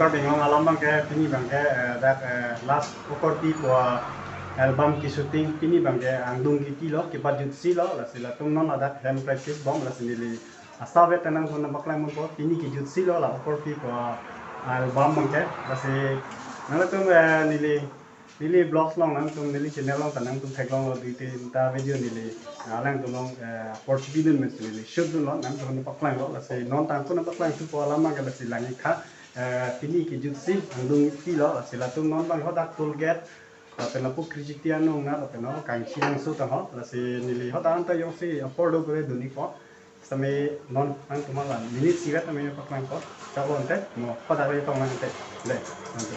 KATHAR Binong alam bang ke pini bang ke dak last Korpi ko album ki shooting pini bang ke angdung ki kilo ki budget silo la sila tum non ada hand practice bom la sili asabe tanang kona baklang mo ko pini ki jut silo la Korpi ko album bang ke la si nang tum nili blogs long nang tum nili channel long tanang tum thek long lo di ta video nili alang tum long Portuguese men nili shoot long nang tum baklang lo la si non tang kona baklang tu ko alam bang ke la si langi kha pini ki jut si angdung kilo la sila tum non bang ho dak tool get tapi napu kristian nung na tapi no Akanksha yang su tahu lah si nili hota anta yang si apordo kore dunia ko sampai non ang tumalan nili sirat kami pakai ko kalau ante mau hota dari tong ante le ante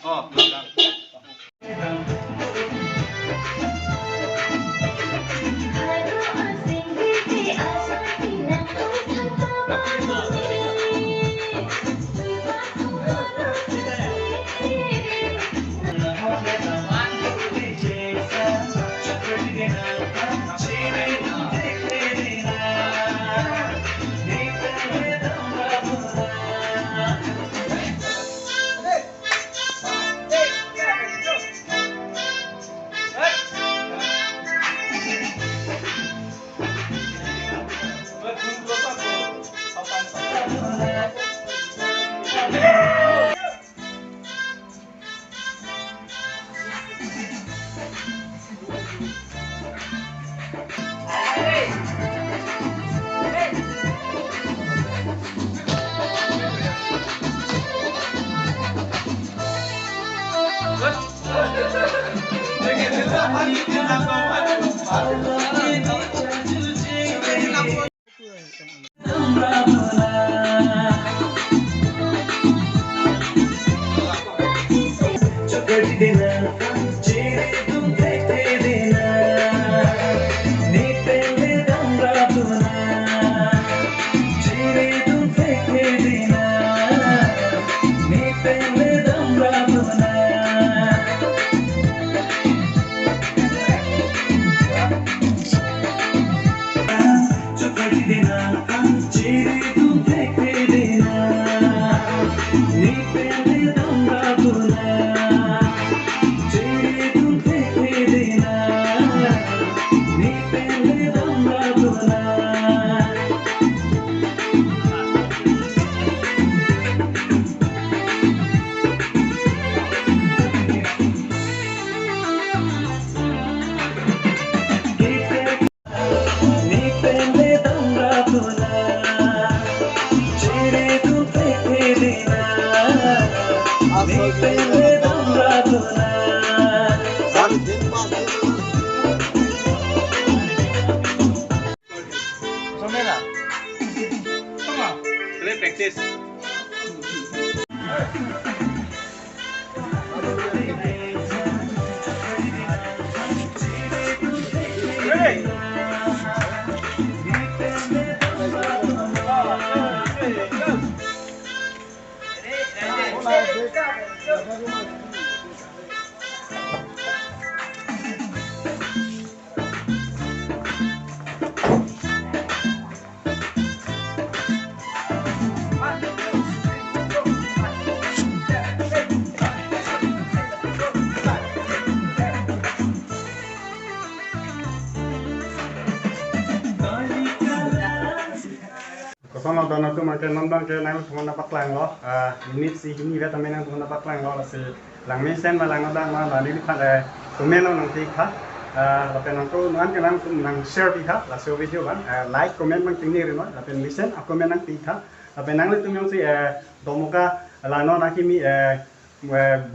Oh, sono dono tu makan nonton ke nang tu mana paklang lo ini si ini vet amen nang tu mana paklang lo si lang mesen ma lang ada ma la ni pada tu men nang ti kha la pen nang tu nan ke nang tu nang share ti kha la share video kan like comment mang ting ni ri no la pen mesen a comment nang ti kha la pen nang le tu myong si domuka la no na ki mi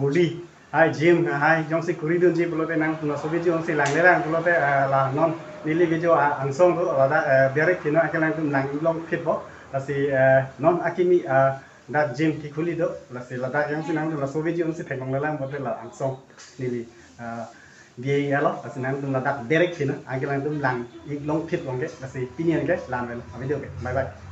body hai gym hai jong si kuri dun ji pulo te nang tu na so video si lang le lang pulo te la non nili video ang song tu la da direct kino akelang tu lang long fit bo la si non akimi da gym ki khuli do la si la da yang si nang tu la so video si thengong la lang bo te la ang song nili dia lo la si nang tu la da direct kino akelang tu lang long fit long ke la si pinian ke lan video ke bye bye